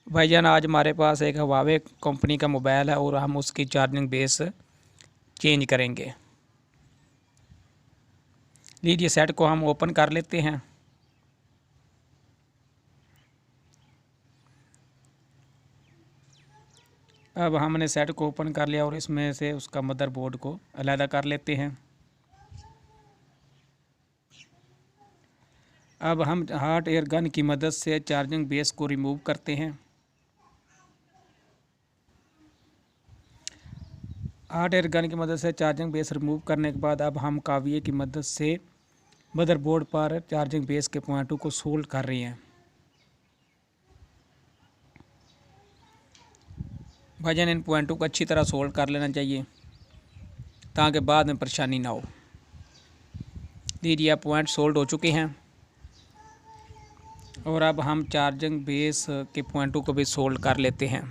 भाईजान आज हमारे पास एक हवावे कंपनी का मोबाइल है और हम उसकी चार्जिंग बेस चेंज करेंगे। लीजिए सेट को हम ओपन कर लेते हैं। अब हमने सेट को ओपन कर लिया और इसमें से उसका मदरबोर्ड को अलग कर लेते हैं। अब हम हॉट एयर गन की मदद से चार्जिंग बेस को रिमूव करते हैं। हॉट एयर गन की मदद से चार्जिंग बेस रिमूव करने के बाद अब हम काविये की मदद से मदरबोर्ड पर चार्जिंग बेस के पॉइंटों को सोल्ड कर रहे हैं। भाईजान इन पॉइंटों को अच्छी तरह सोल्ड कर लेना चाहिए ताकि बाद में परेशानी ना हो। लीजिए अब पॉइंट सोल्ड हो चुके हैं और अब हम चार्जिंग बेस के पॉइंटों को भी सोल्ड कर लेते हैं।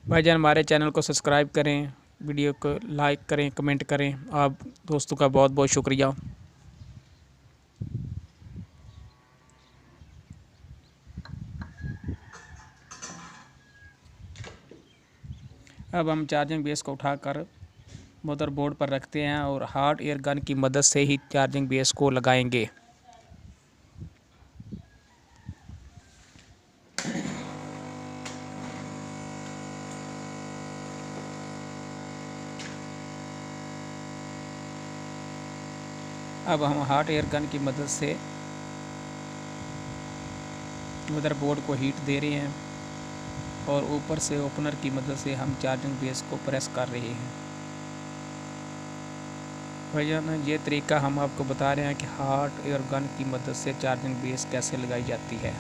भाईजान हमारे चैनल को सब्सक्राइब करें, वीडियो को लाइक करें, कमेंट करें। आप दोस्तों का बहुत बहुत शुक्रिया। अब हम चार्जिंग बेस को उठाकर मदरबोर्ड पर रखते हैं और हॉट एयर गन की मदद से ही चार्जिंग बेस को लगाएंगे। अब हम हॉट एयर गन की मदद से मदरबोर्ड को हीट दे रहे हैं और ऊपर से ओपनर की मदद से हम चार्जिंग बेस को प्रेस कर रहे हैं। भाईजान ये तरीका हम आपको बता रहे हैं कि हॉट एयर गन की मदद से चार्जिंग बेस कैसे लगाई जाती है।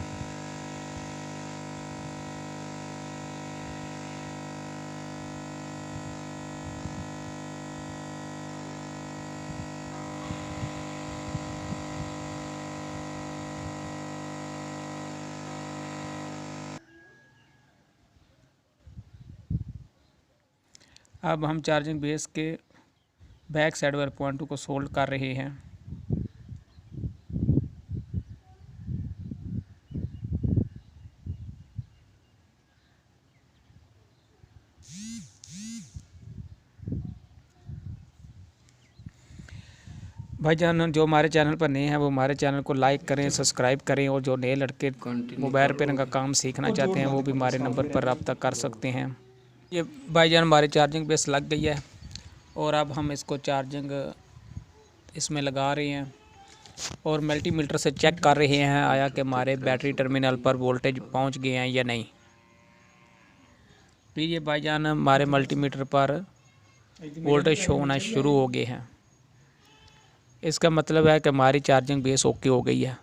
अब हम चार्जिंग बेस के बैक साइड वाले पॉइंटों को सोल्ड कर रहे हैं। भाईजान जो हमारे चैनल पर नए हैं वो हमारे चैनल को लाइक करें, सब्सक्राइब करें और जो नए लड़के मोबाइल रिपेयरिंग का काम सीखना चाहते हैं वो भी हमारे नंबर पर रब्ता कर सकते हैं। ये भाईजान हमारी चार्जिंग बेस लग गई है और अब हम इसको चार्जिंग इसमें लगा रहे हैं और मल्टीमीटर से चेक कर रहे हैं आया कि हमारे बैटरी टर्मिनल पर वोल्टेज पहुंच गए हैं या नहीं। फिर ये भाईजान हमारे मल्टीमीटर पर वोल्टेज शो होना शुरू हो गए हैं। इसका मतलब है कि हमारी चार्जिंग बेस ओके हो गई है।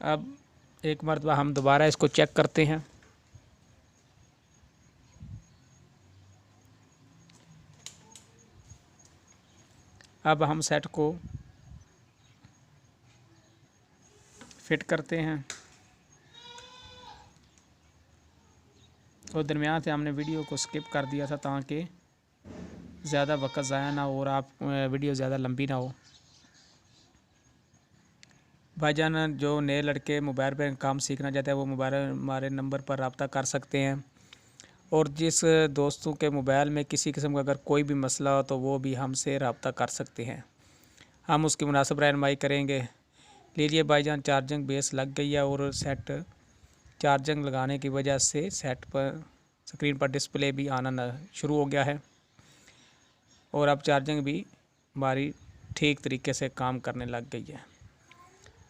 अब एक मरतबा हम दोबारा इसको चेक करते हैं। अब हम सेट को फिट करते हैं और दरमियान से हमने वीडियो को स्किप कर दिया था ताकि ज़्यादा वक्त ज़ाया ना हो और आप वीडियो ज़्यादा लंबी ना हो। भाईजान जो नए लड़के मोबाइल पर काम सीखना चाहते हैं वो मोबाइल हमारे नंबर पर रब्ता कर सकते हैं और जिस दोस्तों के मोबाइल में किसी किस्म का अगर कोई भी मसला हो तो वो भी हमसे रब्ता कर सकते हैं, हम उसकी मुनासिब रहनुमाई करेंगे। लीजिए भाईजान चार्जिंग बेस लग गई है और सेट चार्जिंग लगाने की वजह से सेट पर स्क्रीन पर डिस्प्ले भी आना शुरू हो गया है और अब चार्जिंग भी हमारी ठीक तरीके से काम करने लग गई है।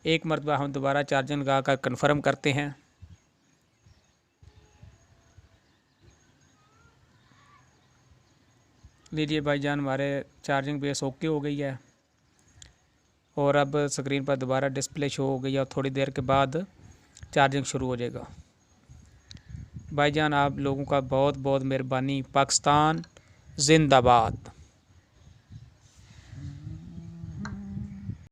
एक मरतबा हम दोबारा चार्जिंग लगा कर कन्फर्म करते हैं। लीजिए भाईजान हमारे चार्जिंग बेस ओके हो गई है और अब स्क्रीन पर दोबारा डिस्प्ले शो हो गई है और थोड़ी देर के बाद चार्जिंग शुरू हो जाएगा। भाईजान आप लोगों का बहुत बहुत मेहरबानी। पाकिस्तान जिंदाबाद।